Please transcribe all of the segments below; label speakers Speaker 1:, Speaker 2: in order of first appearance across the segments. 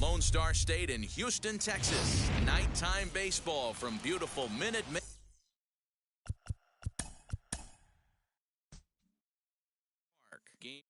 Speaker 1: Lone Star State in Houston, Texas. Nighttime baseball from beautiful Minute Maid. Game.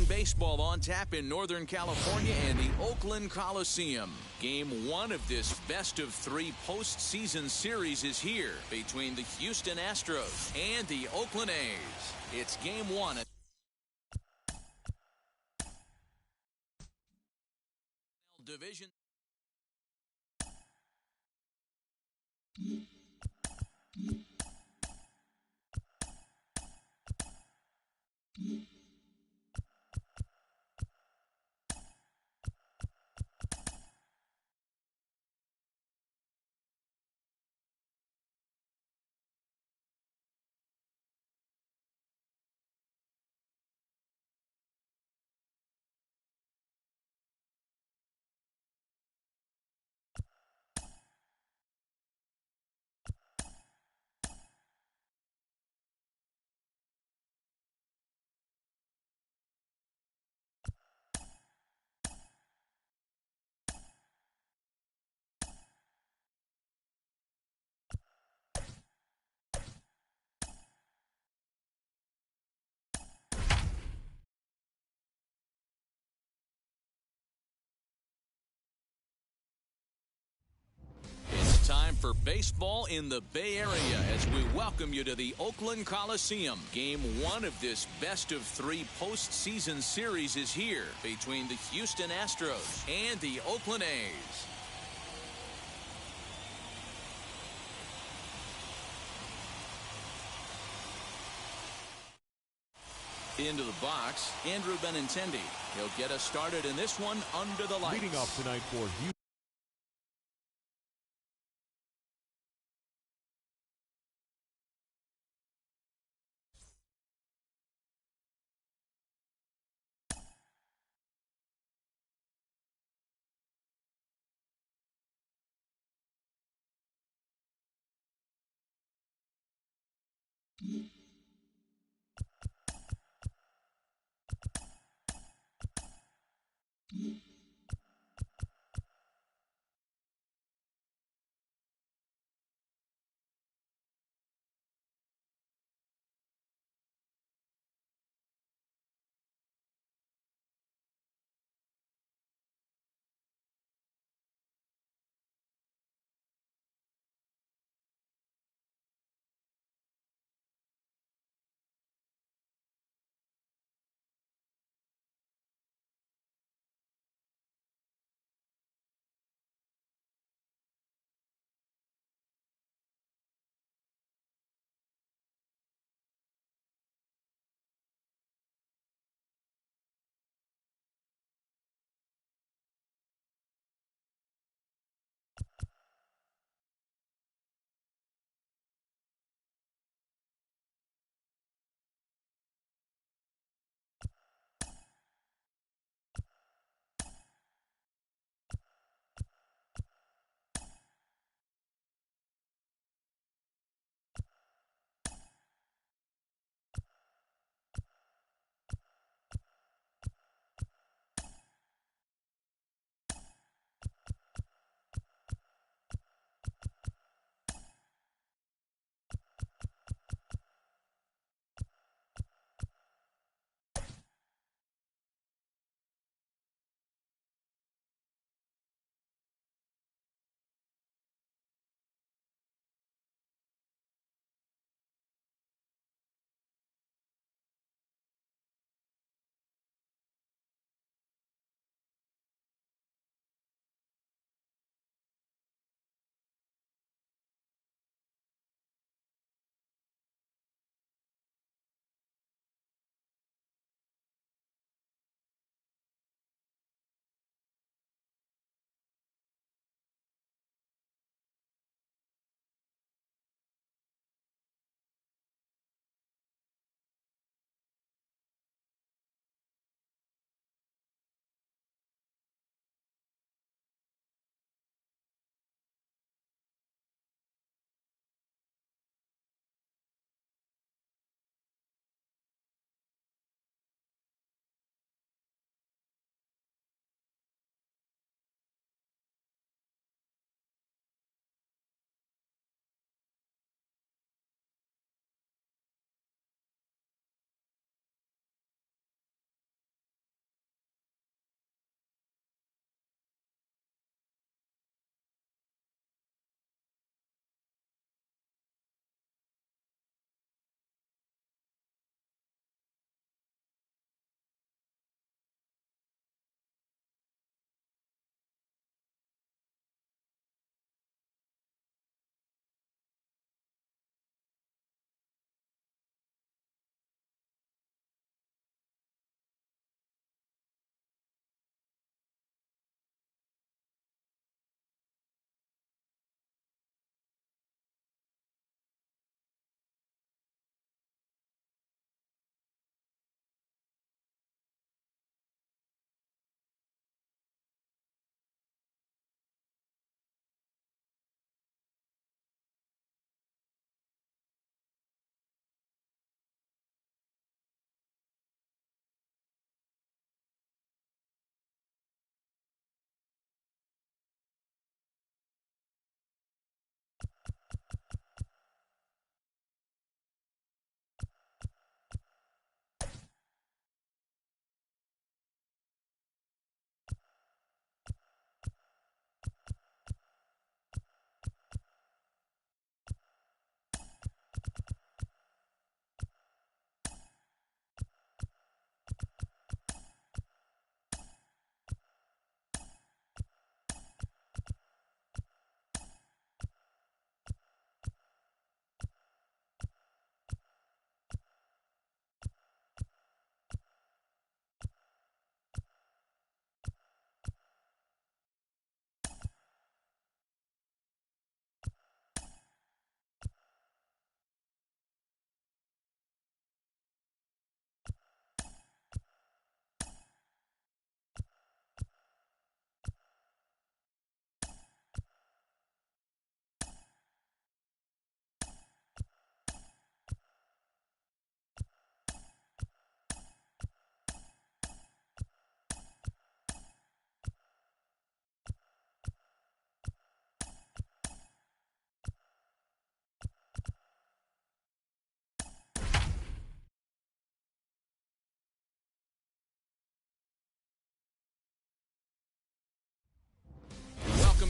Speaker 1: Baseball on tap in Northern California and the Oakland Coliseum. Game 1 of this best-of-3 postseason series is here between the Houston Astros and the Oakland A's. It's Game 1. Division. Time for baseball in the Bay Area as we welcome you to the Oakland Coliseum. Game 1 of this best-of-3 postseason series is here between the Houston Astros and the Oakland A's. Into the box, Andrew Benintendi. He'll get us started in this one under the lights.
Speaker 2: Leading off tonight for Houston.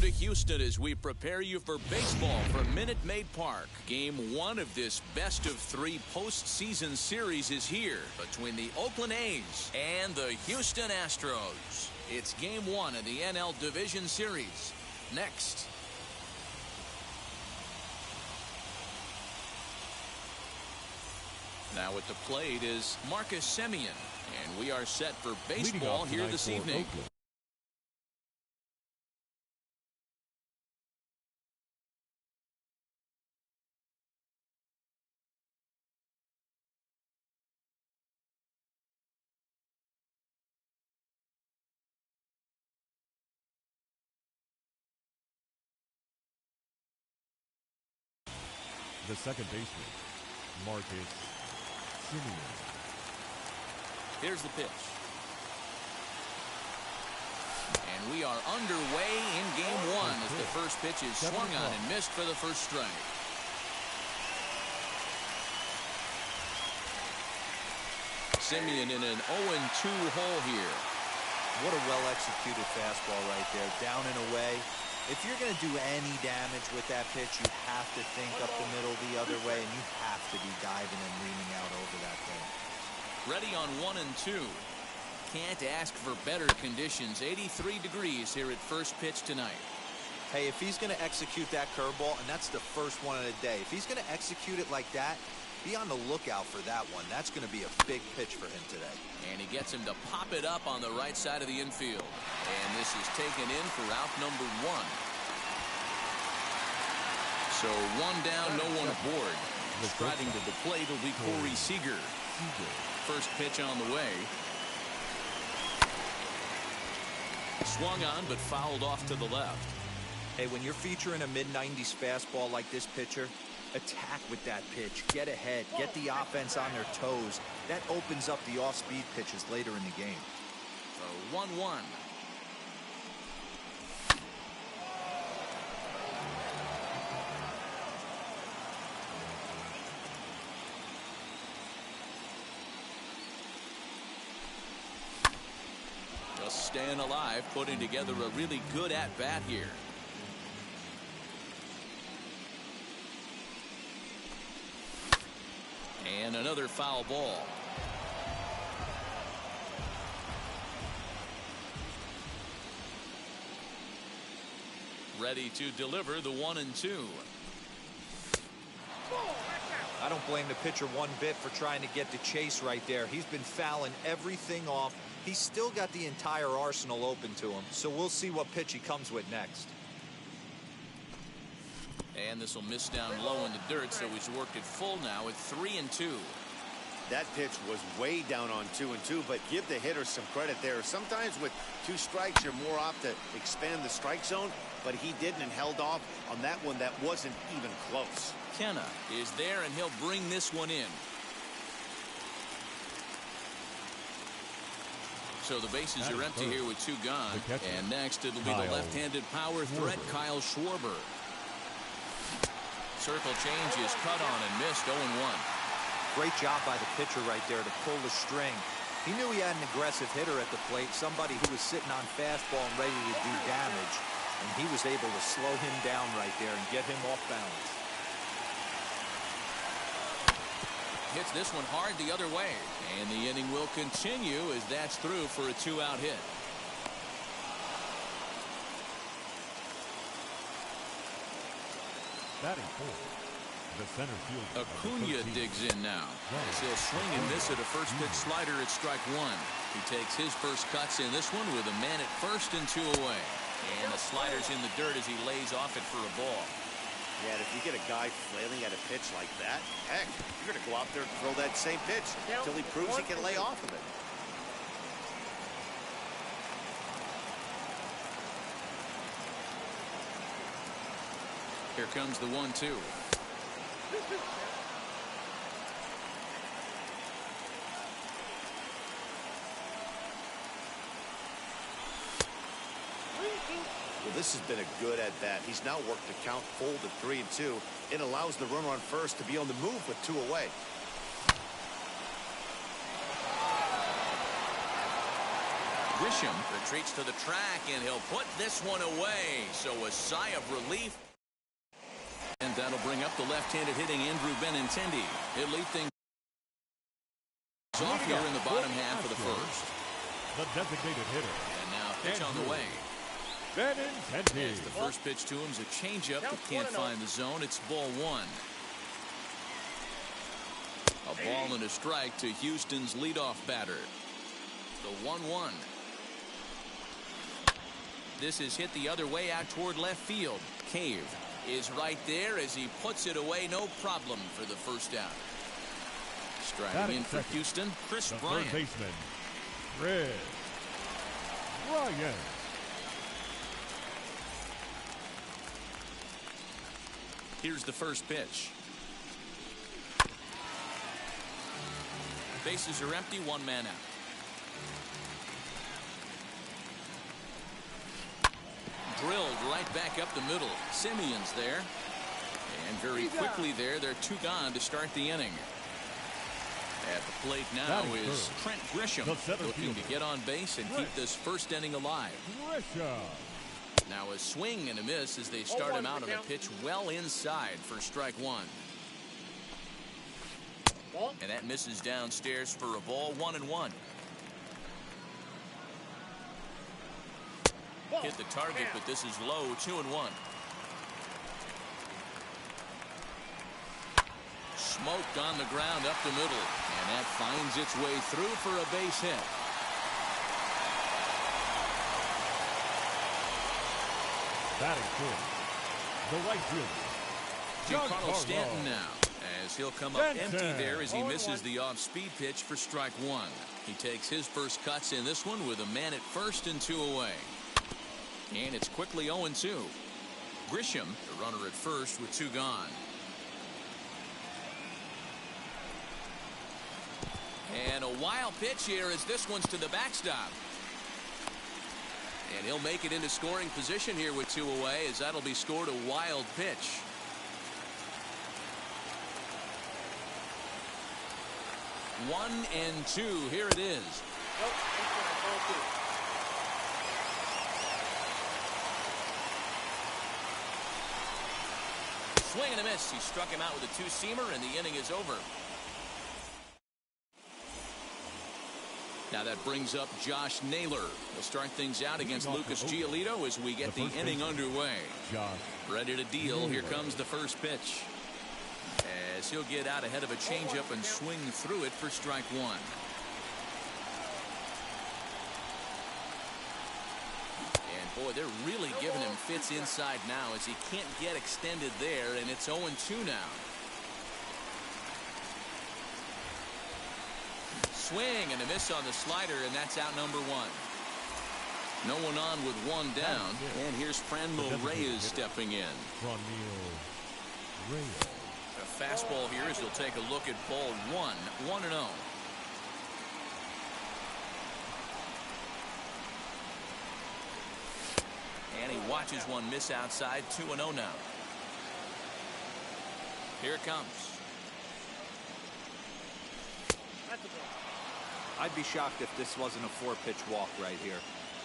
Speaker 1: to Houston as we prepare you for baseball from Minute Maid Park. Game 1 of this best-of-3 postseason series is here between the Oakland A's and the Houston Astros. It's Game 1 of the NL Division Series. Next. Now at the plate is Marcus Semien, and we are set for baseball here this evening.
Speaker 2: The second baseman, Marcus Semien.
Speaker 1: Here's the pitch. And we are underway in Game 1 as the first pitch is swung on and missed for the first strike. Semien in an 0-2 hole here.
Speaker 3: What a well-executed fastball right there, down and away. If you're going to do any damage with that pitch, you have to think up the middle the other way, and you have to be diving and leaning out over that thing.
Speaker 1: Ready on 1 and 2. Can't ask for better conditions. 83 degrees here at first pitch tonight.
Speaker 3: Hey, if he's going to execute that curveball, and that's the first one of the day, if he's going to execute it like that, be on the lookout for that one. That's going to be a big pitch for him today.
Speaker 1: And he gets him to pop it up on the right side of the infield. And this is taken in for out number 1. So 1 down, no one aboard. Striding to the plate will be Corey Seager. First pitch on the way. Swung on but fouled off to the left.
Speaker 3: Hey, when you're featuring a mid-90s fastball like this pitcher, attack with that pitch. Get ahead. Get the offense on their toes. That opens up the off-speed pitches later in the game.
Speaker 1: So 1-1. Just staying alive, putting together a really good at-bat here. And another foul ball. Ready to deliver the 1 and 2.
Speaker 3: I don't blame the pitcher one bit for trying to get the chase right there. He's been fouling everything off. He's still got the entire arsenal open to him. So we'll see what pitch he comes with next.
Speaker 1: And this will miss down low in the dirt, so he's worked it full now at 3 and 2.
Speaker 4: That pitch was way down on 2 and 2, but give the hitter some credit there. Sometimes with 2 strikes, you're more off to expand the strike zone, but he didn't and held off on that one that wasn't even close.
Speaker 1: Kenna is there, and he'll bring this one in. So the bases are empty here with 2 gone. And next it'll be the left-handed power threat, Kyle Schwarber. Circle change is cut on and missed. 0-1.
Speaker 3: Great job by the pitcher right there to pull the string. He knew he had an aggressive hitter at the plate, somebody who was sitting on fastball and ready to do damage. And he was able to slow him down right there and get him off balance.
Speaker 1: Hits this one hard the other way. And the inning will continue as that's through for a 2-out hit.
Speaker 2: Batting fourth, the center fielder.
Speaker 1: Acuna digs in now. As he'll swing and miss at a first pitch slider at strike 1. He takes his first cuts in this one with a man at first and 2 away. And the slider's in the dirt as he lays off it for a ball.
Speaker 4: Yeah, and if you get a guy flailing at a pitch like that, heck, you're going to go out there and throw that same pitch until he proves he can lay off of it.
Speaker 1: Here comes the 1-2.
Speaker 4: Well, this has been a good at-bat. He's now worked the count full to 3 and 2. It allows the runner on first to be on the move with 2 away.
Speaker 1: Grisham retreats to the track, and he'll put this one away. So a sigh of relief. And that'll bring up the left-handed hitting Andrew Benintendi. He'll lead things off here in the bottom half of the first.
Speaker 2: The designated hitter.
Speaker 1: And now pitch on the way.
Speaker 2: Benintendi.
Speaker 1: As the first pitch to him is a changeup that can't find the zone. It's ball one. A ball and a strike to Houston's leadoff batter. The 1-1. This is hit the other way out toward left field. Cave is right there as he puts it away. No problem for the first out. Striding in for Houston, Chris Bryant.
Speaker 2: Third baseman, Chris Bryant.
Speaker 1: Here's the first pitch. Bases are empty, one man out. Drilled right back up the middle. Simeon's there. And very quickly there, they're two gone to start the inning. At the plate now is Trent Grisham, looking to get on base and keep this first inning alive. Now a swing and a miss as they start him out on a pitch well inside for strike one. And that misses downstairs for a ball, 1-1. Hit the target, but this is low, 2-1. Smoked on the ground up the middle, and that finds its way through for a base hit.
Speaker 2: Batting fourth, the right fielder,
Speaker 1: Giancarlo Stanton now, as he'll come up empty there as he misses the off-speed pitch for strike one. He takes his first cuts in this one with a man at first and two away. And it's quickly 0-2. Grisham, the runner at first with two gone. And a wild pitch here as this one's to the backstop. And he'll make it into scoring position here with two away, as that'll be scored a wild pitch. One and two. Here it is. Swing and a miss. He struck him out with a two-seamer, and the inning is over. Now that brings up Josh Naylor. He'll start things out against Lucas Giolito as we get the inning underway. Ready to deal. Here comes the first pitch. As he'll get out ahead of a changeup and swing through it for strike one. And boy, they're really giving him fits inside now as he can't get extended there, and it's 0-2 now. Swing and a miss on the slider, and that's out number one. No one on with one down, and here's Franmil Reyes stepping in. A fastball here as he'll take a look at ball one, 1-0. And he watches one miss outside, 2-0 now. Here it comes.
Speaker 3: I'd be shocked if this wasn't a four-pitch walk right here.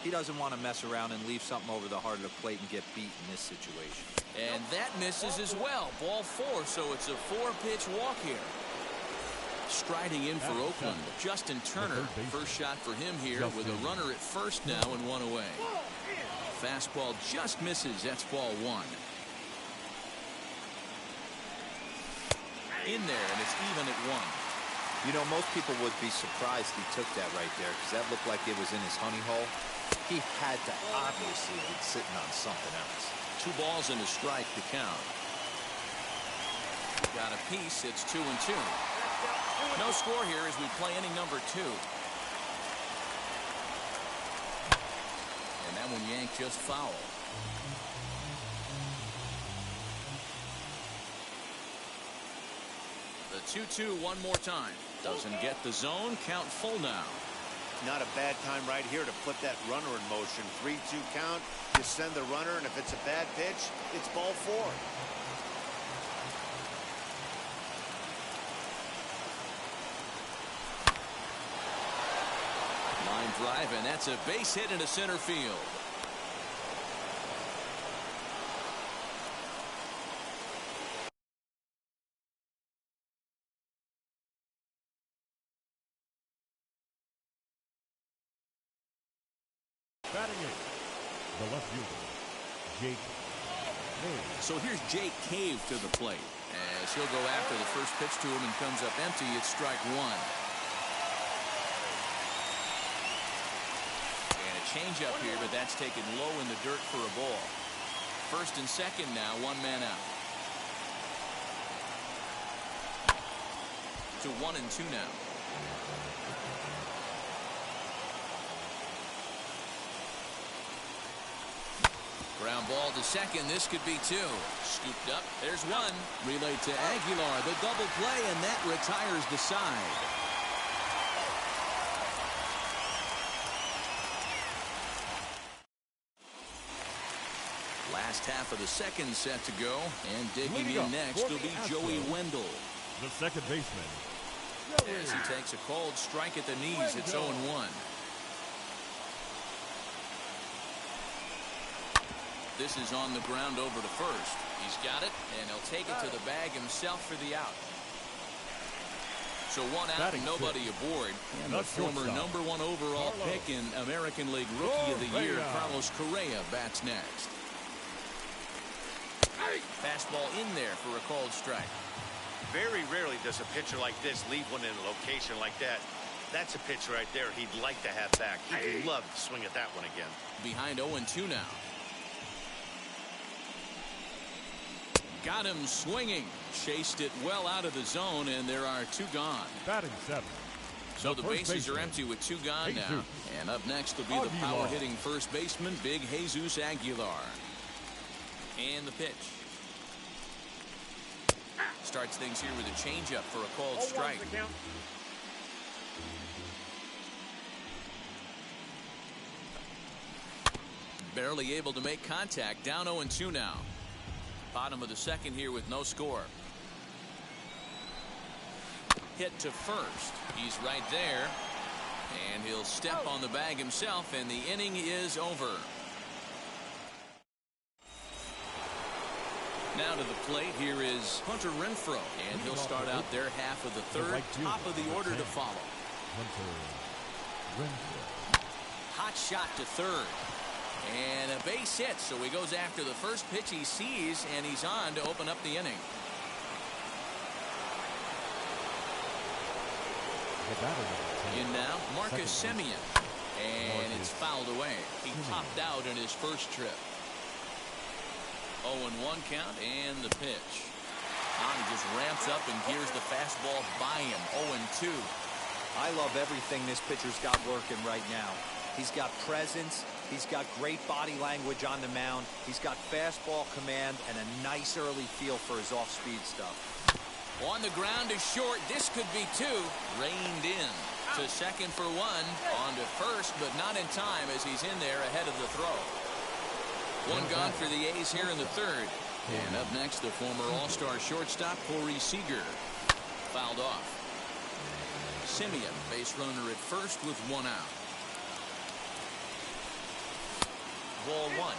Speaker 3: He doesn't want to mess around and leave something over the heart of the plate and get beat in this situation.
Speaker 1: And that misses as well. Ball four, so it's a four-pitch walk here. Striding in for Oakland, Justin Turner. First shot for him here with a runner at first now and one away. Fastball just misses. That's ball one. In there, and it's even at one.
Speaker 3: You know, most people would be surprised he took that right there because that looked like it was in his honey hole. He had to obviously be sitting on something else.
Speaker 1: 2 balls and a strike to count. Got a piece. It's 2-2. No score here as we play inning number 2. And that one yanked just foul. The 2-2 one more time. Doesn't get the zone. Count full now.
Speaker 4: Not a bad time right here to put that runner in motion. 3-2 count. You send the runner, and if it's a bad pitch, it's ball 4.
Speaker 1: Line drive, and that's a base hit into center field.
Speaker 2: Batting eighth, the left fielder, Jake Cave.
Speaker 1: So here's Jake Cave to the plate as he'll go after the first pitch to him and comes up empty. It's strike one. And a changeup here, but that's taken low in the dirt for a ball. First and second now, one man out. To 1-2 now. Ground ball to second. This could be two. Scooped up. There's one. Relayed to Aguilar. The double play, and that retires the side. Last half of the second set to go. And digging in next will be Joey Wendell.
Speaker 2: The second baseman.
Speaker 1: As he takes a called strike at the knees, it's 0-1. This is on the ground over to first. He's got it, and he'll take it to the bag himself for the out. So one out and nobody aboard. And the former #1 overall pick in American League Rookie of the Year, Carlos Correa, bats next. Fastball in there for a called strike.
Speaker 4: Very rarely does a pitcher like this leave one in a location like that. That's a pitch right there he'd like to have back. He'd love to swing at that one again. Behind
Speaker 1: 0-2 now. Got him swinging. Chased it well out of the zone, and there are two gone.
Speaker 2: Batting seventh.
Speaker 1: So the bases are empty with two gone now. And up next will be the power-hitting first baseman, Big Jesus Aguilar. And the pitch. Starts things here with a changeup for a called strike. Barely able to make contact. Down 0-2 now. Bottom of the second here with no score. Hit to first. He's right there. And he'll step on the bag himself, and the inning is over. Now to the plate, here is Hunter Renfroe, and he'll start out their half of the third. Top of the order to follow.
Speaker 2: Hunter Renfroe.
Speaker 1: Hot shot to third. And a base hit, so he goes after the first pitch he sees, and he's on to open up the inning. In now, Marcus Semien. And it's fouled away. He topped out in his first trip. 0-1 count, and the pitch. He just ramps up and gears the fastball by him. 0-2.
Speaker 3: I love everything this pitcher's got working right now. He's got presence. He's got great body language on the mound. He's got fastball command and a nice early feel for his off-speed stuff.
Speaker 1: On the ground is short. This could be two. Reined in. To second for one. On to first, but not in time as he's in there ahead of the throw. One gone for the A's here in the third. And up next, the former All-Star shortstop, Corey Seager. Fouled off. Semien, base runner at first with one out. Ball one.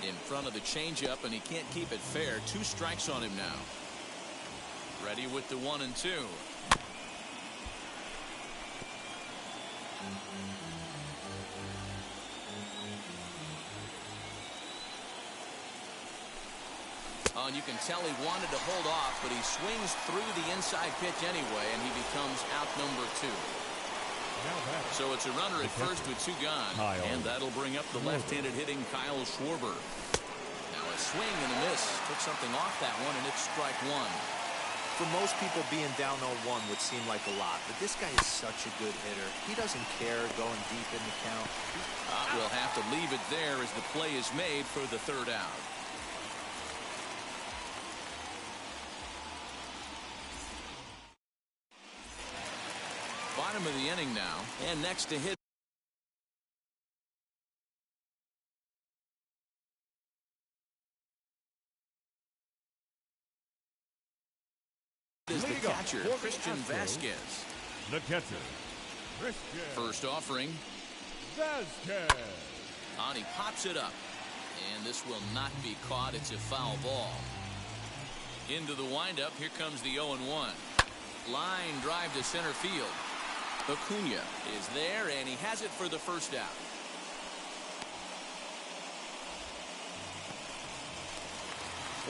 Speaker 1: In front of the changeup, and he can't keep it fair. Two strikes on him now. Ready with the 1-2. And you can tell he wanted to hold off, but he swings through the inside pitch anyway, and he becomes out number two. So it's a runner at first with two gone, and that'll bring up the left-handed hitting Kyle Schwarber. Now a swing and a miss. Took something off that one, and it's strike one.
Speaker 3: For most people, being down 0-1 would seem like a lot, but this guy is such a good hitter. He doesn't care going deep in the count.
Speaker 1: We'll have to leave it there as the play is made for the third out. Bottom of the inning now, and next to hit pitcher, Christian Vasquez.
Speaker 2: The catcher, Christian
Speaker 1: First offering.
Speaker 2: Vasquez.
Speaker 1: On, he pops it up. And this will not be caught. It's a foul ball. Into the windup. Here comes the 0-1. Line drive to center field. Acuna is there, and he has it for the first out.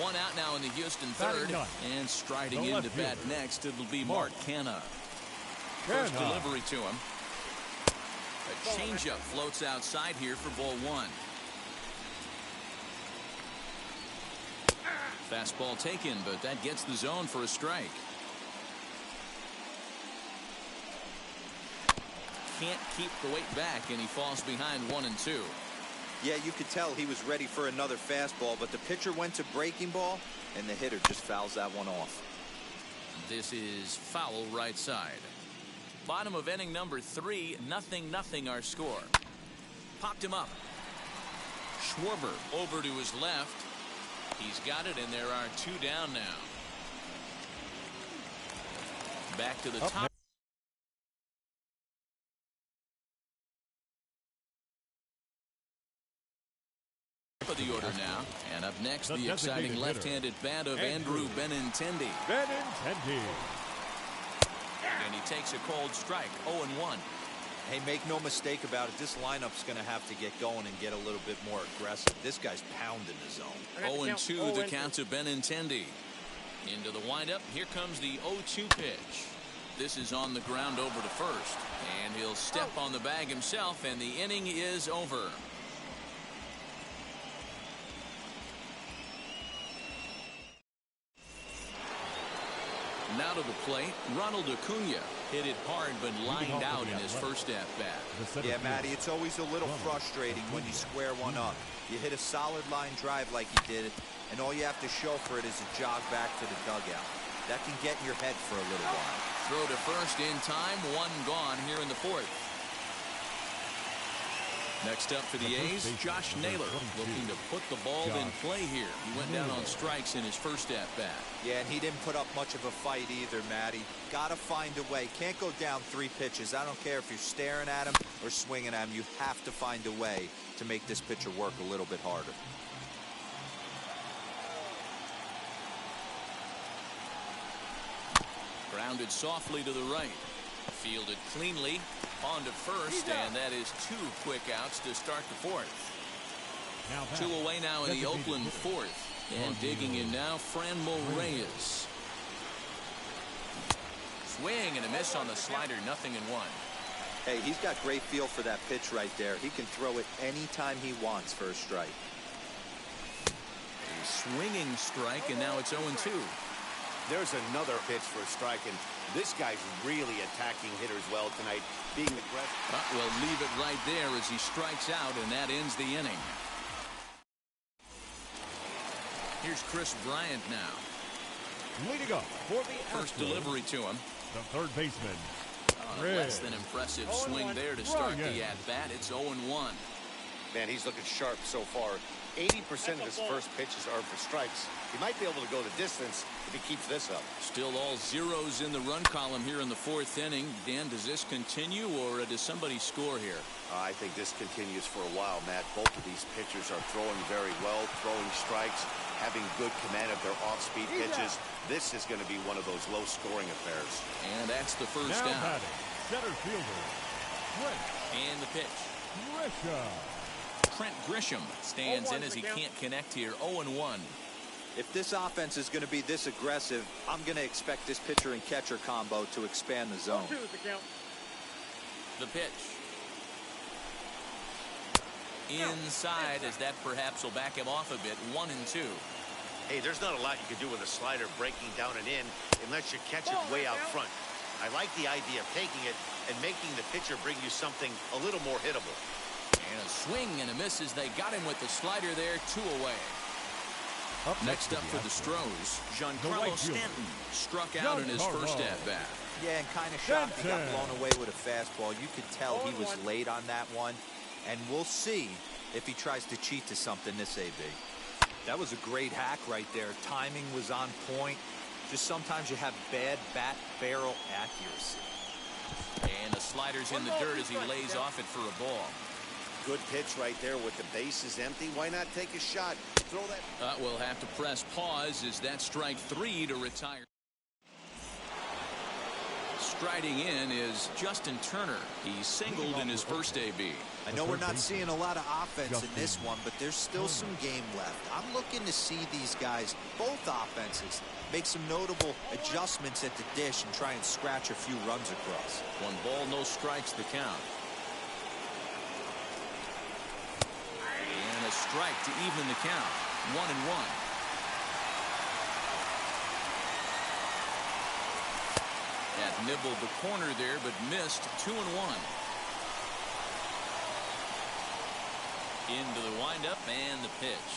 Speaker 1: One out now in the Houston third. And striding in to bat next, it'll be Mark Canha. First delivery to him. A changeup floats outside here for ball one. Fastball taken, but that gets the zone for a strike. Can't keep the weight back, and he falls behind 1-2.
Speaker 3: Yeah, you could tell he was ready for another fastball, but the pitcher went to breaking ball, and the hitter just fouls that one off.
Speaker 1: This is foul right side. Bottom of inning number 3, 0-0 our score. Popped him up. Schwarber over to his left. He's got it, and there are 2 down now. Back to the top of the order now. And up next, the exciting left-handed bat of Andrew Benintendi. And he takes a cold strike, 0-1.
Speaker 3: Hey, make no mistake about it. This lineup's going to have to get going and get a little bit more aggressive. This guy's pounding the zone.
Speaker 1: 0-2 the count to Benintendi. Into the windup. Here comes the 0-2 pitch. This is on the ground over to first. And he'll step on the bag himself, and the inning is over. Now to the plate, Ronald Acuna hit it hard but lined out in his first at-bat.
Speaker 3: Yeah, Matty, it's always a little frustrating when you square one up. You hit a solid line drive like he did, and all you have to show for it is a jog back to the dugout. That can get in your head for a little while.
Speaker 1: Throw to first in time, 1 gone here in the 4th. Next up for the A's, Josh Naylor, looking to put the ball in play here. He went down on strikes in his first at-bat.
Speaker 3: Yeah, and he didn't put up much of a fight either, Matty. Gotta find a way. Can't go down 3 pitches. I don't care if you're staring at him or swinging at him. You have to find a way to make this pitcher work a little bit harder.
Speaker 1: Grounded softly to the right. Fielded cleanly. On to first, and that is 2 quick outs to start the 4th. 2 away now in the Oakland 4th. And digging in now, Franmil Reyes. Swing and a miss on the slider, 0-1.
Speaker 3: Hey, he's got great feel for that pitch right there. He can throw it anytime he wants for a strike.
Speaker 1: A swinging strike, and now it's 0-2.
Speaker 4: There's another pitch for a strike, and this guy's really attacking hitters well tonight, being aggressive.
Speaker 1: But we'll leave it right there as he strikes out, and that ends the inning. Here's Chris Bryant now.
Speaker 2: Leading up for the
Speaker 1: first delivery to him.
Speaker 2: The third baseman.
Speaker 1: Less than impressive swing there to start the at-bat. It's 0-1.
Speaker 4: Man, he's looking sharp so far. 80% of his first pitches are for strikes. He might be able to go the distance if he keeps this up.
Speaker 1: Still all zeros in the run column here in the 4th inning. Dan, does this continue, or does somebody score here?
Speaker 4: I think this continues for a while, Matt. Both of these pitchers are throwing very well, throwing strikes, having good command of their off-speed pitches. This is going to be one of those low-scoring affairs.
Speaker 1: And that's the first
Speaker 2: now
Speaker 1: down.
Speaker 2: Batting, center fielder,
Speaker 1: And the pitch.
Speaker 2: Grisham.
Speaker 1: Trent Grisham stands in as he can't connect here. 0-1.
Speaker 3: If this offense is going to be this aggressive, I'm going to expect this pitcher and catcher combo to expand the zone.
Speaker 1: The pitch. Inside, as that perhaps will back him off a bit. 1-2.
Speaker 4: Hey, there's not a lot you can do with a slider breaking down and in unless you catch it way out front. I like the idea of taking it and making the pitcher bring you something a little more hittable.
Speaker 1: And a swing and a miss as they got him with the slider there. 2 away. Next up for the Stros, Giancarlo Stanton struck out in his first at-bat.
Speaker 3: Yeah, and kind of shocked he got blown away with a fastball. You could tell he was late on that one, and we'll see if he tries to cheat to something this AB. That was a great hack right there. Timing was on point. Just sometimes you have bad bat barrel accuracy.
Speaker 1: And the slider's in the dirt as he lays off it for a ball.
Speaker 4: Good pitch right there with the bases empty. Why not take a shot? Throw that.
Speaker 1: We'll have to press pause as that strike 3 to retire. Striding in is Justin Turner. He singled in his first AB.
Speaker 3: I know we're not seeing a lot of offense in this one, but there's still some game left. I'm looking to see these guys, both offenses, make some notable adjustments at the dish and try and scratch a few runs across.
Speaker 1: 1 ball, no strikes, the count. And a strike to even the count. 1-1. That nibbled the corner there, but missed. 2-1. Into the windup and the pitch.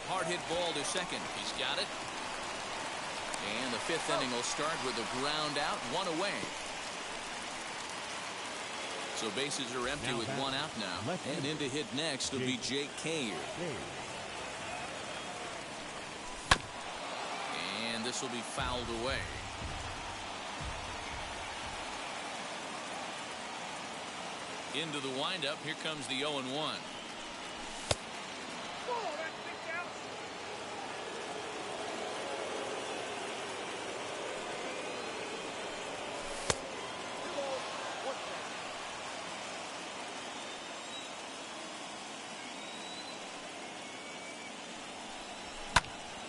Speaker 1: Hard hit ball to second. He's got it. And the 5th inning will start with a ground out, 1 away. So bases are empty with 1 out now. And in to hit next will be Jake Cave. And this will be fouled away. Into the windup. Here comes the 0-1.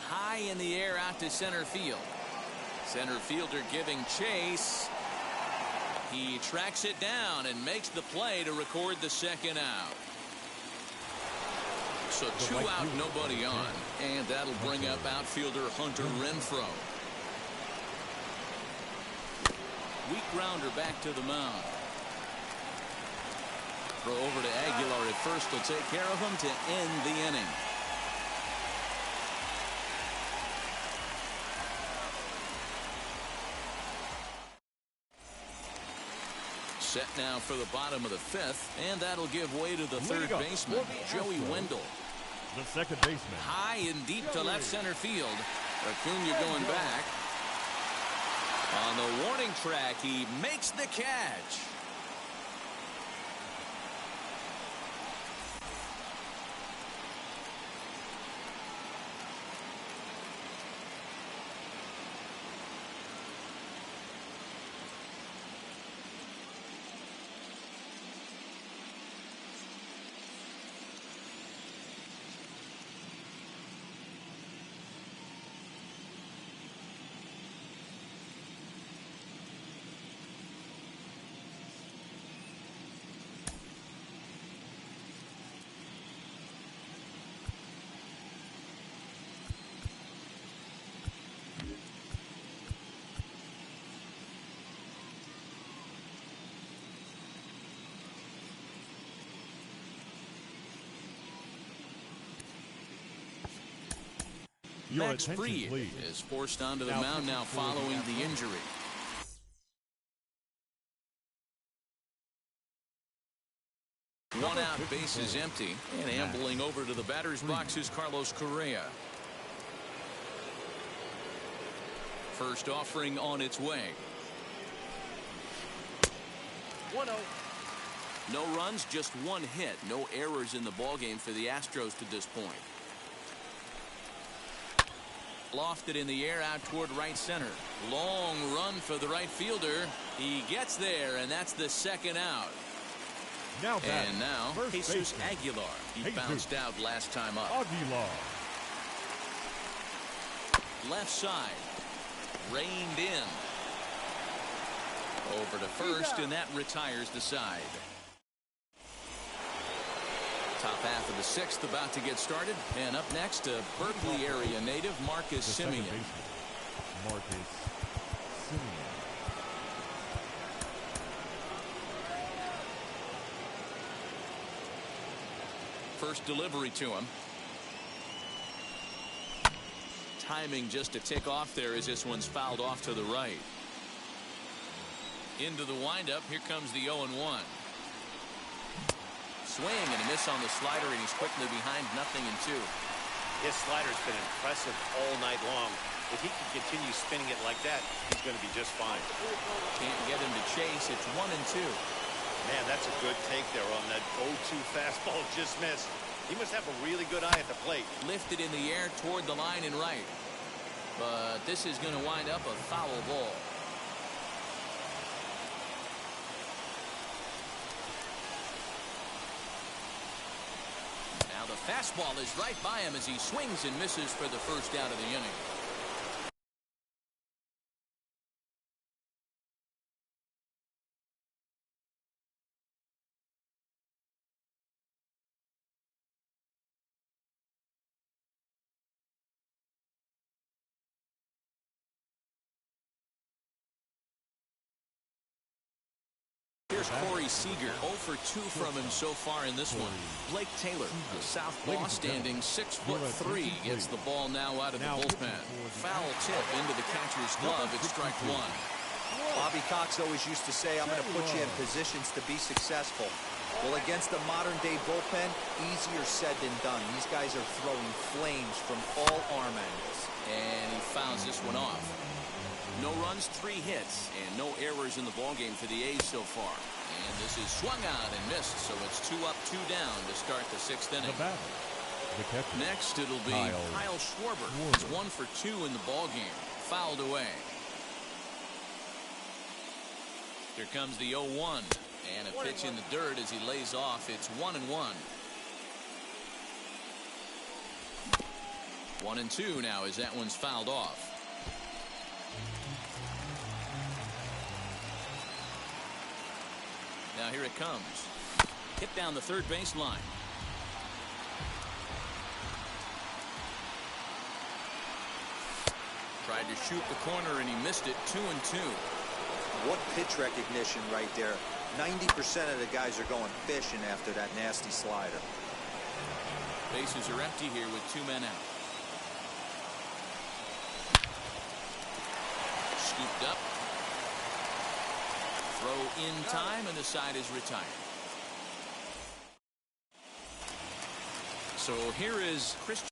Speaker 1: High in the air out to center field. Center fielder giving chase. He tracks it down and makes the play to record the 2nd out. So 2 out, nobody on. And that'll bring up outfielder Hunter Renfroe. Weak grounder back to the mound. Throw over to Aguilar at first will take care of him to end the inning. Set now for the bottom of the 5th, and that'll give way to the 3rd baseman, Joey Wendell.
Speaker 2: The 2nd baseman.
Speaker 1: High and deep to left center field. Acuna going back. On the warning track, he makes the catch. Max Fried is forced onto the mound now following the injury. One out, bases empty, and ambling over to the batter's box is Carlos Correa. First offering on its way. 1-0. No runs, just 1 hit. No errors in the ballgame for the Astros to this point. Lofted in the air out toward right center. Long run for the right fielder. He gets there, and that's the 2nd out. And now Jesus Aguilar. He bounced out last time up.
Speaker 2: Aguilar.
Speaker 1: Left side. Reined in. Over to first, and that retires the side. Top half of the 6th about to get started. And up next, a Berkeley area native, Marcus Simeon.
Speaker 2: Marcus Simeon.
Speaker 1: First delivery to him. Timing just to tick off there as this one's fouled off to the right. Into the windup. Here comes the 0-1. Swing and a miss on the slider, and he's quickly behind 0-2.
Speaker 4: His slider's been impressive all night long. If he can continue spinning it like that, he's going to be just fine.
Speaker 1: Can't get him to chase. It's 1-2.
Speaker 4: Man, that's a good take there on that 0-2 fastball just missed. He must have a really good eye at the plate.
Speaker 1: Lifted in the air toward the line and right. But this is going to wind up a foul ball. Now the fastball is right by him as he swings and misses for the first out of the inning. Here's Corey Seager, 0 for 2 from him so far in this one. Blake Taylor, a southpaw standing 6'3", gets the ball now out of the bullpen. Foul tip into the catcher's glove. It's strike one.
Speaker 3: Bobby Cox always used to say, I'm going to put you in positions to be successful. Well, against a modern-day bullpen, easier said than done. These guys are throwing flames from all arm angles.
Speaker 1: And he fouls this one off. No runs, 3 hits, and no errors in the ballgame for the A's so far. And this is swung out and missed, so it's 2 up, 2 down to start the 6th inning. Next, it'll be Kyle Schwarber. He's 1 for 2 in the ballgame. Fouled away. Here comes the 0-1, and a pitch in the dirt as he lays off. It's 1-1. 1-2 now as that one's fouled off. Now here it comes. Hit down the third base line. Tried to shoot the corner and he missed it. 2-2.
Speaker 3: What pitch recognition right there. 90% of the guys are going fishing after that nasty slider.
Speaker 1: Bases are empty here with 2 men out. Scooped up. Throw in time, and the side is retired. So here is Christian.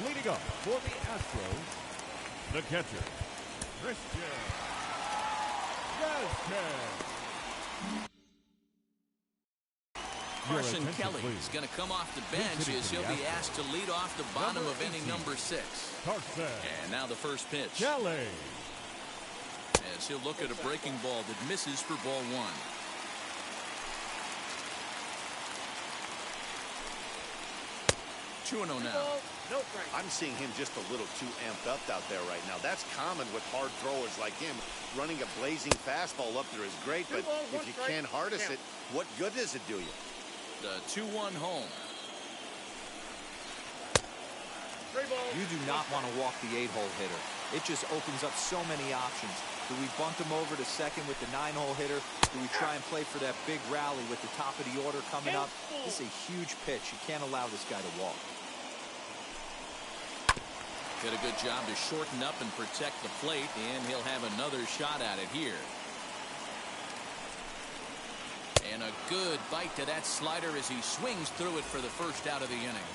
Speaker 2: Leading up for the Astros, the catcher, Christian
Speaker 1: Carson Kelly is going to come off the bench as he'll be asked to lead off the bottom of inning number 6. And now the first pitch.
Speaker 2: Kelly.
Speaker 1: As he'll look at a breaking ball that misses for ball 1. Two and 0 now.
Speaker 4: I'm seeing him just a little too amped up out there right now. That's common with hard throwers like him. Running a blazing fastball up there is great, but if you can't harness it, what good does it do you?
Speaker 1: The 2-1 home.
Speaker 3: You do not want to walk the 8-hole hitter. It just opens up so many options. Do we bunt him over to second with the 9-hole hitter? Do we try and play for that big rally with the top of the order coming up? This is a huge pitch. You can't allow this guy to walk.
Speaker 1: Did a good job to shorten up and protect the plate, and he'll have another shot at it here. And a good bite to that slider as he swings through it for the first out of the inning.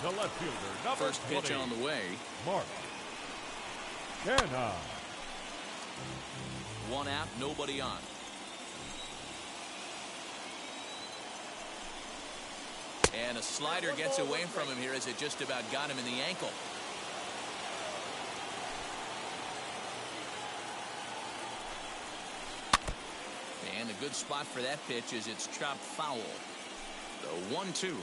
Speaker 2: The left fielder, number
Speaker 1: First pitch
Speaker 2: 20,
Speaker 1: on the way.
Speaker 2: Mark Canha.
Speaker 1: 1 out, nobody on. And a slider gets away from him here as it just about got him in the ankle. And a good spot for that pitch as it's chopped foul. The 1-2.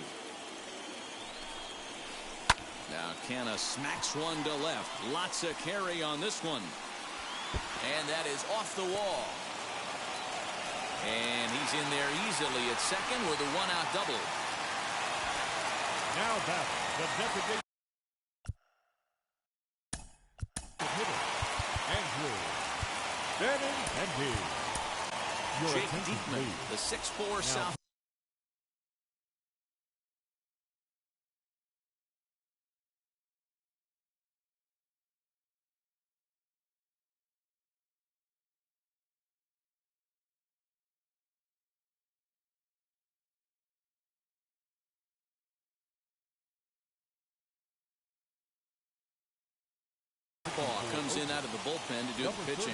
Speaker 1: Now Canha smacks one to left. Lots of carry on this one. And that is off the wall. And he's in there easily at second with a 1-out double.
Speaker 2: Now back the designated hitter, Andrew Benintendi.
Speaker 1: Jake Diekman, the 6'4" South. Southpaw comes in out of the bullpen to do the pitching.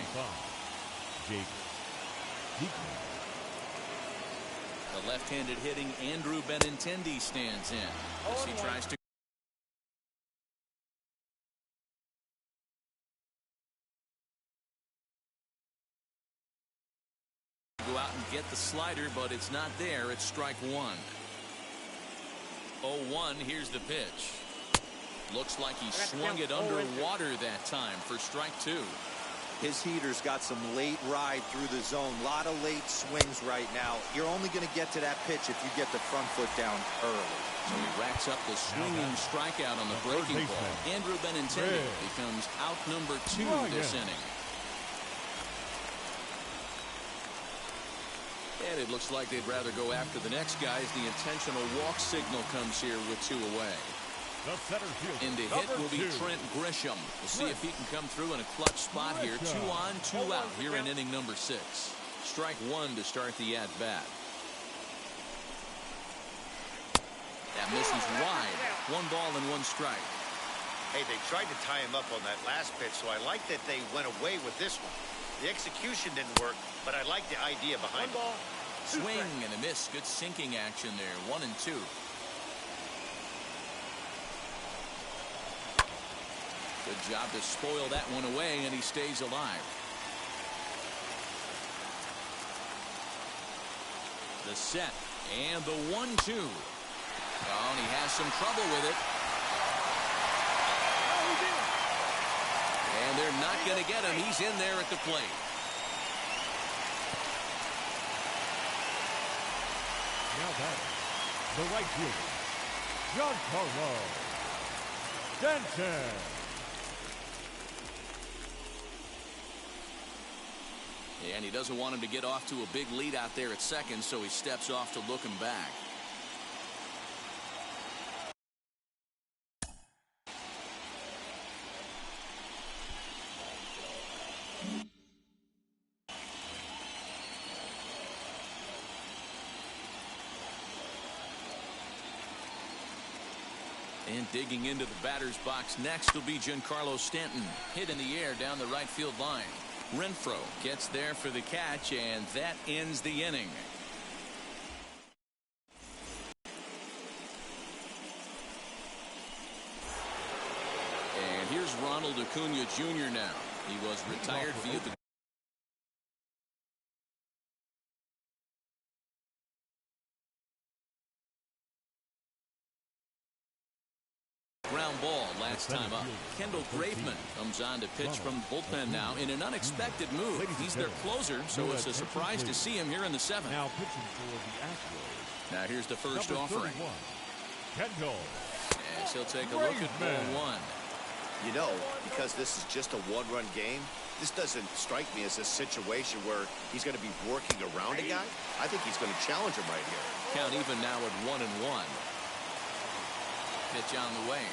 Speaker 1: The left-handed hitting Andrew Benintendi stands in as he tries to go out and get the slider, but it's not there. It's strike one. 0-1. Here's the pitch. Looks like he swung it underwater that time for strike two.
Speaker 3: His heater's got some late ride through the zone. A lot of late swings right now. You're only going to get to that pitch if you get the front foot down early.
Speaker 1: So he racks up the swinging strikeout on the breaking ball. Andrew Benintendi becomes out number 2 this inning. And it looks like they'd rather go after the next guy as the intentional walk signal comes here with 2 away.
Speaker 2: The center fielder,
Speaker 1: And to hit will be Trent Grisham. We'll see if he can come through in a clutch spot here. 2 on, 2 out here in inning number 6. Strike one to start the at-bat. That misses wide. 1 ball and 1 strike.
Speaker 4: Hey, they tried to tie him up on that last pitch, so I like that they went away with this one. The execution didn't work, but I like the idea behind it.
Speaker 1: Swing and a miss. Good sinking action there. 1 and 2. Good job to spoil that one away, and he stays alive. The set and the 1-2. Oh, and he has some trouble with it. And they're not going to get him. He's in there at the plate.
Speaker 2: Now that the right fielder, Giancarlo Stanton.
Speaker 1: And he doesn't want him to get off to a big lead out there at second, so he steps off to look him back. And digging into the batter's box next will be Giancarlo Stanton. Hit in the air down the right field line. Renfroe gets there for the catch, and that ends the inning. And here's Ronald Acuna Jr. now. He was retired via the ground ball last time up. Kendall Graveman comes on to pitch from the bullpen now in an unexpected move. He's their closer, so it's a surprise to see him here in the 7th.
Speaker 2: Now pitching for the Astros.
Speaker 1: Now here's the first offering.
Speaker 2: Kendall.
Speaker 1: As he'll take a look at ball 1.
Speaker 4: You know, because this is just a 1-run game, this doesn't strike me as a situation where he's going to be working around a guy. I think he's going to challenge him right here.
Speaker 1: Count even now at 1-1. Pitch on the way.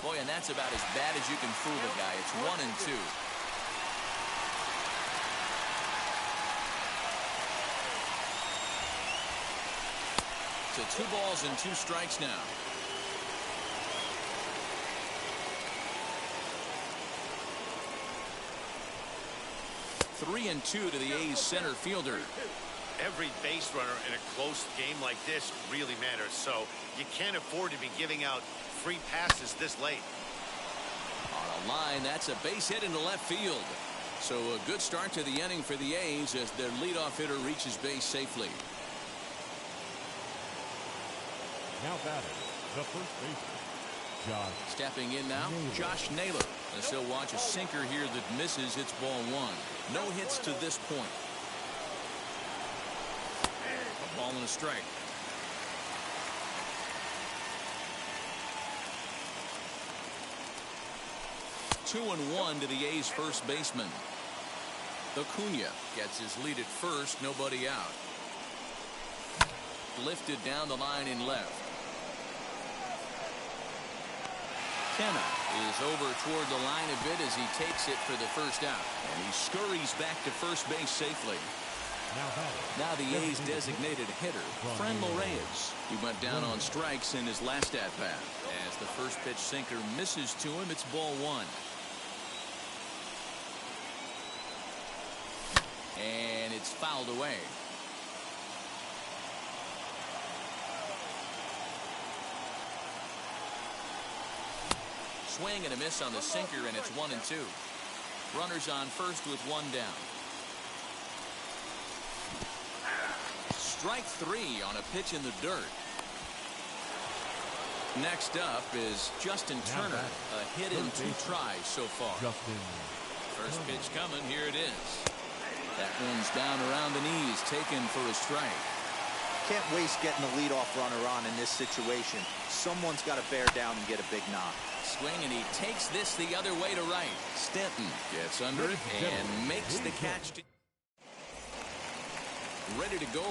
Speaker 1: Boy, and that's about as bad as you can fool a guy. It's 1-2. So 2 balls and 2 strikes now. Three and 2 to the A's center fielder.
Speaker 4: Every base runner in a close game like this really matters, so you can't afford to be giving out free passes this late.
Speaker 1: On a line, that's a base hit into left field. So a good start to the inning for the A's as their leadoff hitter reaches base safely.
Speaker 2: Now batting, the first baseman, Josh.
Speaker 1: Stepping in now, Josh Naylor. As he'll watch a sinker here that misses. It's ball 1. No hits to this point. A ball and a strike. Two and 1 to the A's first baseman. Acuna gets his lead at first. Nobody out. Lifted down the line in left. Kenna is over toward the line a bit as he takes it for the first out. And he scurries back to first base safely. Now the A's designated hitter, Fran Reyes. He went down on strikes in his last at-bat. As the first pitch sinker misses to him, it's ball one. And it's fouled away. Swing and a miss on the sinker, and it's 1-2. Runners on first with one down. Strike three on a pitch in the dirt. Next up is Justin Turner. A hit in 2 tries so far. First pitch coming. Here it is. That one's down around the knees, taken for a strike.
Speaker 3: Can't waste getting the leadoff runner on in this situation. Someone's got to bear down and get a big knock.
Speaker 1: Swing, and he takes this the other way to right. Stanton gets under it and makes the catch. Ready to go.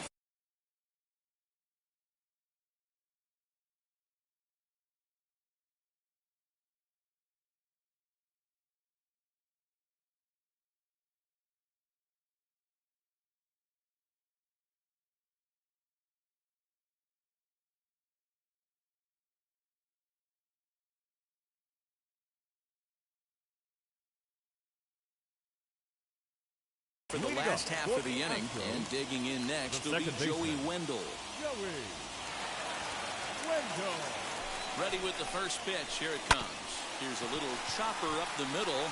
Speaker 1: For the last half of the inning, and digging in next will be Joey Wendell. Ready with the first pitch. Here it comes. Here's a little chopper up the middle.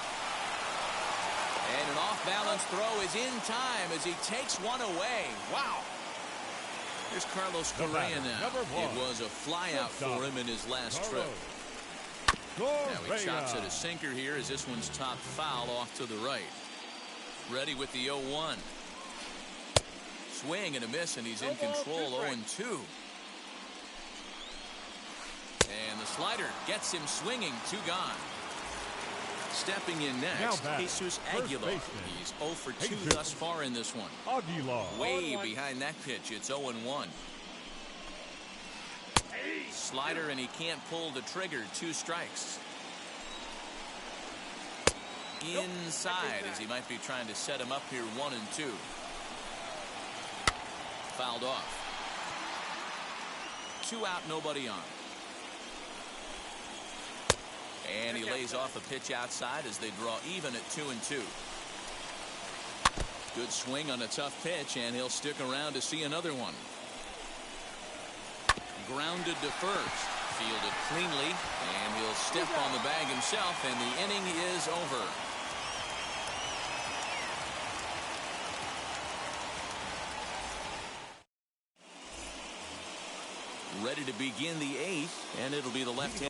Speaker 1: And an off-balance throw is in time as he takes one away. Wow. Here's Carlos Correa now. It was a flyout for him in his last trip. Now he chops at a sinker here as this one's top foul off to the right. Ready with the 0-1. Swing and a miss, and he's in control. 0-2. And the slider gets him swinging. 2 gone. Stepping in next, Jesus Aguilar. He's 0 for 2 thus far in this one. Way behind that pitch. It's 0-1. Slider, and he can't pull the trigger. 2 strikes. Inside, as he might be trying to set him up here. 1-2. Fouled off. 2 out, nobody on. And he lays off a pitch outside as they draw even at 2-2. Good swing on a tough pitch, and he'll stick around to see another one. Grounded to first. Fielded cleanly, and he'll step on the bag himself, and the inning is over. Ready to begin the 8th, and it'll be the left-hand.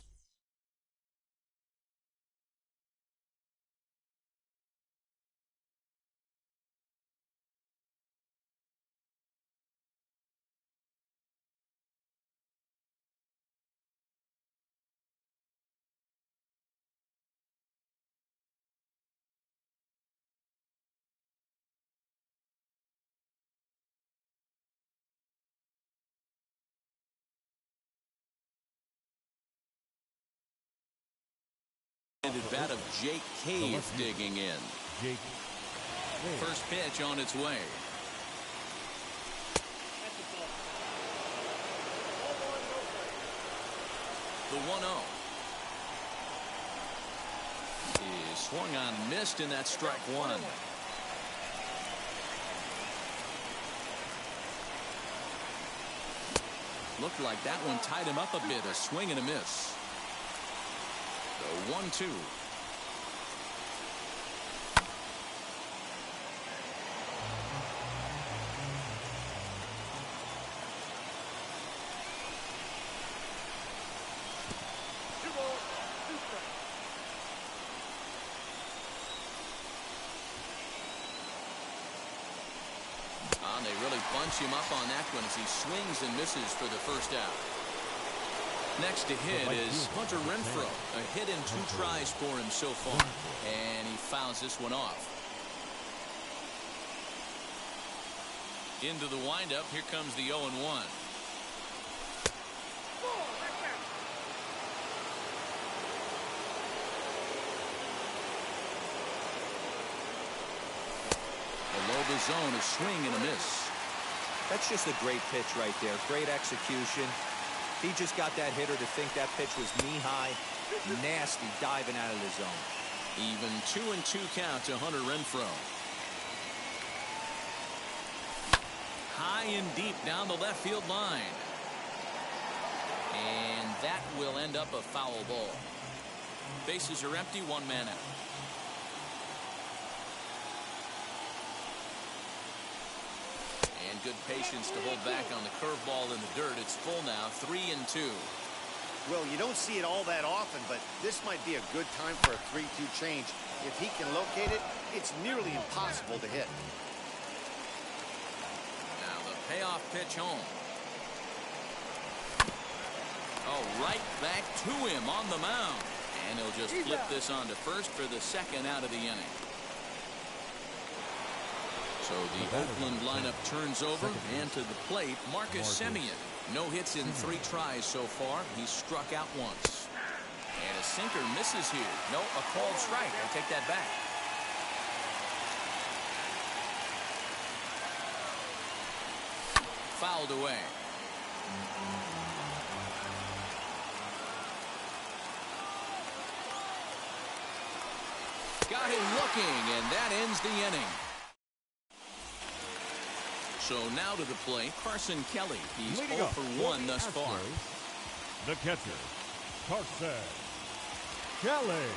Speaker 1: Bat of Jake Cave digging in. First pitch on its way. The 1-0 is swung on, missed, and that's strike 1. Looked like that one tied him up a bit. A swing and a miss. The 1-2. And they really bunch him up on that one as he swings and misses for the first out. Next to hit is Hunter Renfroe. A hit in 2 tries for him so far. And he fouls this one off. Into the windup. Here comes the 0-1. Below the zone, a swing and a miss.
Speaker 3: That's just a great pitch right there. Great execution. He just got that hitter to think that pitch was knee-high, nasty diving out of the zone.
Speaker 1: Even 2-2 count to Hunter Renfroe. High and deep down the left field line. And that will end up a foul ball. Bases are empty, 1 man out. And good patience to hold back on the curveball in the dirt. It's full now, 3-2.
Speaker 4: Well, you don't see it all that often, but this might be a good time for a 3-2 change. If he can locate it, it's nearly impossible to hit.
Speaker 1: Now the payoff pitch home. Oh, right back to him on the mound. And he'll just flip this on to first for the second out of the inning. So the Oakland lineup turns over, and to the plate, Marcus Semien. No hits in 3 tries so far. He's struck out once. And a sinker misses here. No, a called strike. I take that back. Fouled away. Got him looking, and that ends the inning. So now to the plate, Carson Kelly. He's 0 for 1 thus far.
Speaker 2: The catcher, Carson Kelly.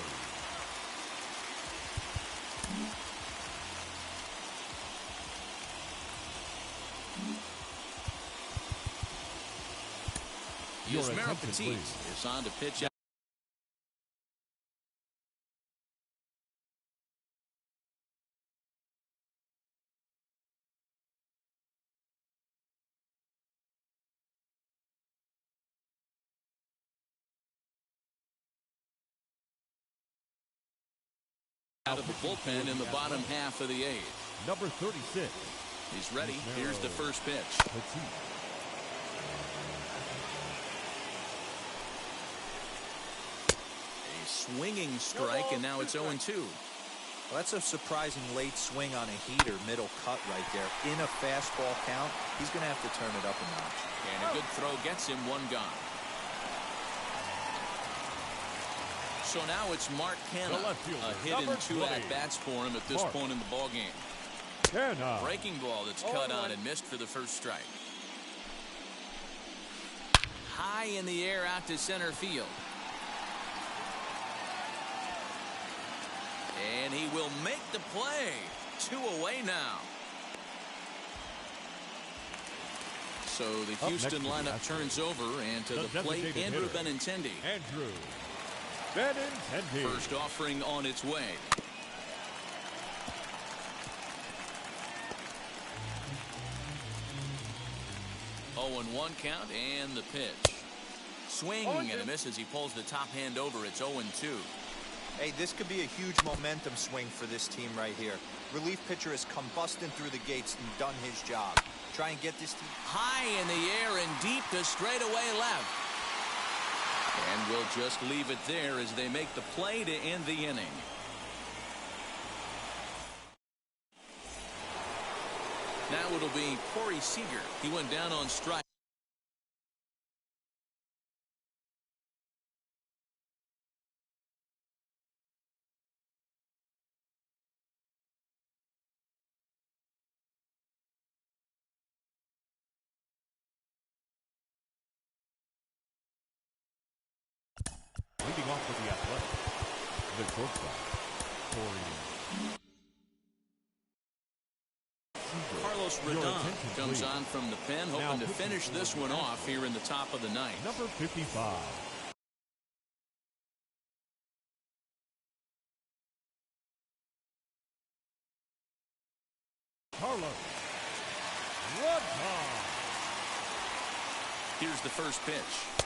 Speaker 1: Yusmeiro Petit is on to pitch out. Out of the bullpen in the bottom half of the 8th.
Speaker 2: Number 36.
Speaker 1: He's ready. Here's the first pitch. A swinging strike, and now it's 0-2.
Speaker 3: Well, that's a surprising late swing on a heater, middle cut right there. In a fastball count, he's going to have to turn it up a notch.
Speaker 1: And a good throw gets him 1 gone. So now it's Mark Canha. A hit and 2 at-bats for him at this point in the ballgame. Breaking ball that's cut on and missed for the first strike. High in the air out to center field. And he will make the play. 2 away now. So the Houston lineup turns over, and to the plate, Andrew Benintendi. First offering on its way. 0-1 count, and the pitch. Swing and a miss as he pulls the top hand over. It's 0-2.
Speaker 3: Hey, this could be a huge momentum swing for this team right here. Relief pitcher has come busting through the gates and done his job. Try and get this team
Speaker 1: high in the air and deep to straightaway left. And we'll just leave it there as they make the play to end the inning. Now it'll be Corey Seager. He went down on strike.
Speaker 2: Leading off with the Athletic, the shortstop, Corey.
Speaker 1: Carlos Rodon comes on from the pen, hoping to finish this one off here in the top of the 9th.
Speaker 2: Number 55. Carlos Rodon.
Speaker 1: Here's the first pitch.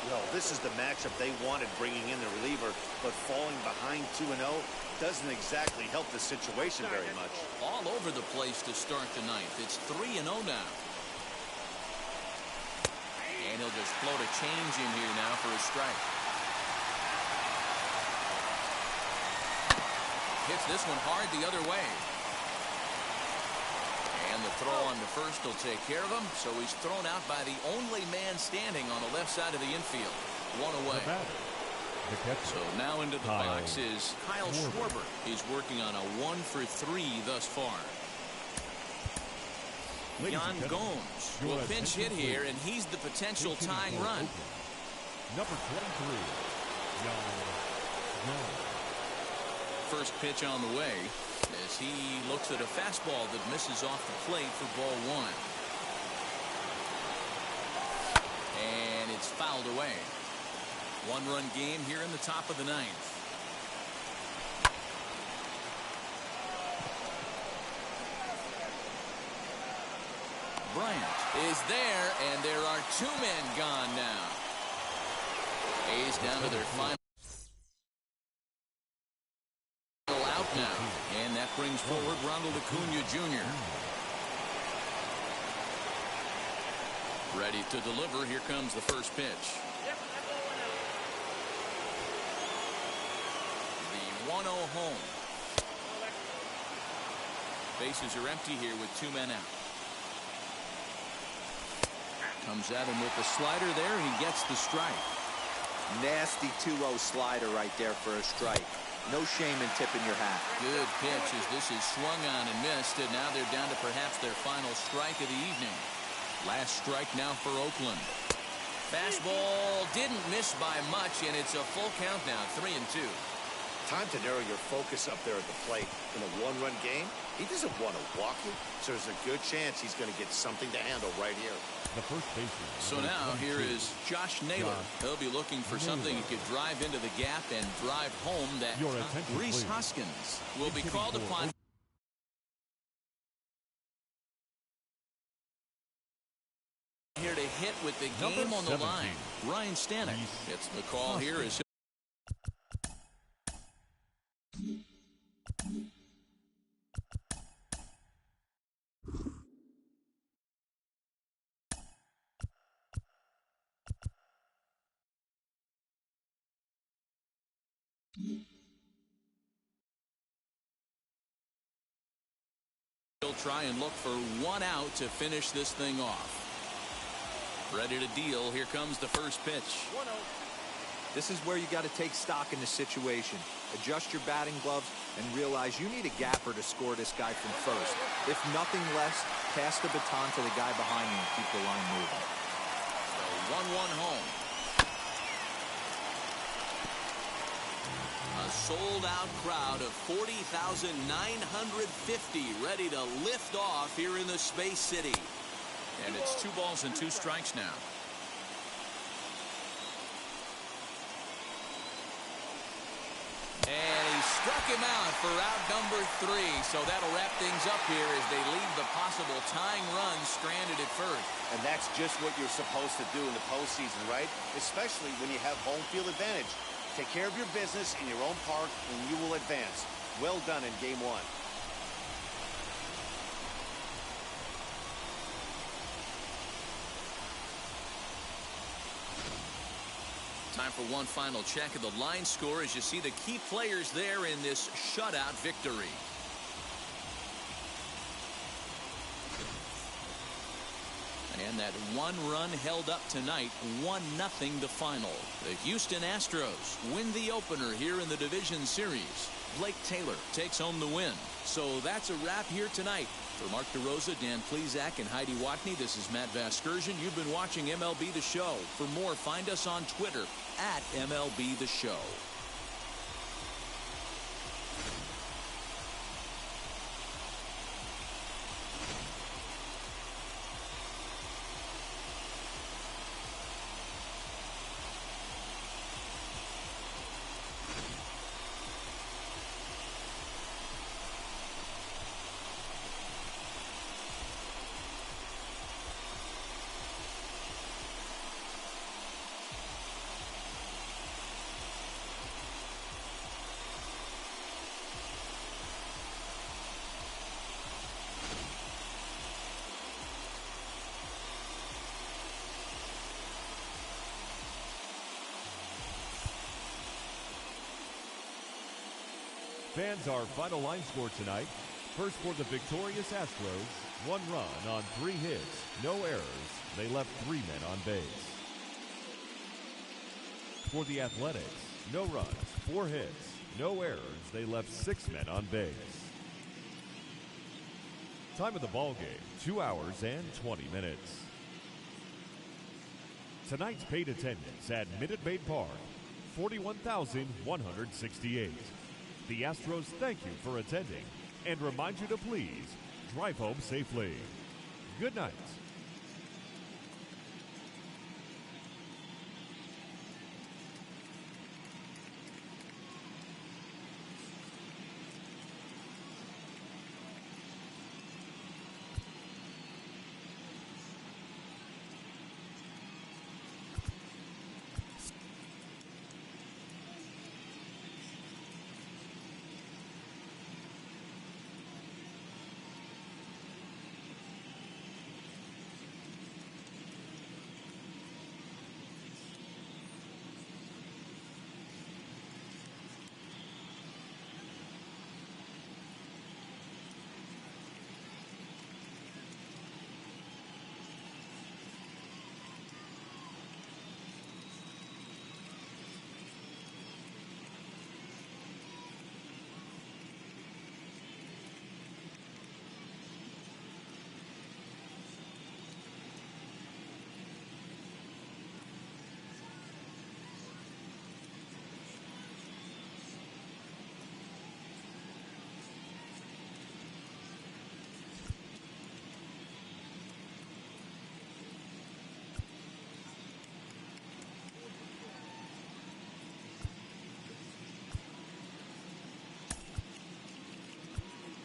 Speaker 4: Well, this is the matchup they wanted, bringing in the reliever, but falling behind 2-0 doesn't exactly help the situation very much.
Speaker 1: All over the place to start the 9th. It's 3-0 now. And he'll just float a change in here now for a strike. hits this one hard the other way. And the throw on to first will take care of him. So he's thrown out by the only man standing on the left side of the infield. One away. So now into the box is Kyle Schwarber. He's working on a 1-for-3 thus far. Yan Gomes will pinch hit here, and he's the potential tying run.
Speaker 2: Number 23, Yan Gomes.
Speaker 1: First pitch on the way as he looks at a fastball that misses off the plate for ball one. And it's fouled away. One-run game here in the top of the ninth. Bryant is there, and there are two men gone now. A's down to their final out now, and that brings forward Ronald Acuna Jr. Ready to deliver. Here comes the first pitch. The 1-0 home. Bases are empty here with two men out. Comes at him with the slider there, and he gets the strike.
Speaker 3: Nasty 2-0 slider right there for a strike. No shame in tipping your hat.
Speaker 1: Good pitch as this is swung on and missed, and now they're down to perhaps their final strike of the evening. Last strike now for Oakland. Fastball didn't miss by much, and it's a full count now, 3-2.
Speaker 4: Time to narrow your focus up there at the plate. In a one-run game, he doesn't want to walk you, so there's a good chance he's going to get something to handle right here.
Speaker 2: The first baseman.
Speaker 1: So now here is Josh Naylor. He'll be looking for something he could drive into the gap and drive home that Reese Hoskins will be called upon. Here to hit with the game on the line. Ryan Stanek gets the call here as he'll try and look for one out to finish this thing off. Ready to deal. Here comes the first pitch.
Speaker 3: This is where you got to take stock in the situation. Adjust your batting gloves and realize you need a gapper to score this guy from first. If nothing less, pass the baton to the guy behind you and keep the line moving.
Speaker 1: So 1-1 home. A sold-out crowd of 40,950 ready to lift off here in the Space City. And it's 2 balls and 2 strikes now. And he struck him out for out number 3. So that'll wrap things up here as they leave the possible tying run stranded at first.
Speaker 4: And that's just what you're supposed to do in the postseason, right? Especially when you have home field advantage. Take care of your business in your own park, and you will advance. Well done in Game 1.
Speaker 1: Time for one final check of the line score as you see the key players there in this shutout victory. And that one run held up tonight, 1-0 the final. The Houston Astros win the opener here in the division series. Blake Taylor takes home the win. So that's a wrap here tonight. For Mark DeRosa, Dan Plesac, and Heidi Watney, this is Matt Vasgersian. You've been watching MLB The Show. For more, find us on Twitter at MLB The Show.
Speaker 2: Fans, our final line score tonight. First for the victorious Astros, 1 run on 3 hits, no errors. They left 3 men on base. For the Athletics, no runs, 4 hits, no errors. They left 6 men on base. Time of the ball game, 2 hours and 20 minutes. Tonight's paid attendance at Minute Maid Park, 41,168. The Astros thank you for attending and remind you to please drive home safely. Good night.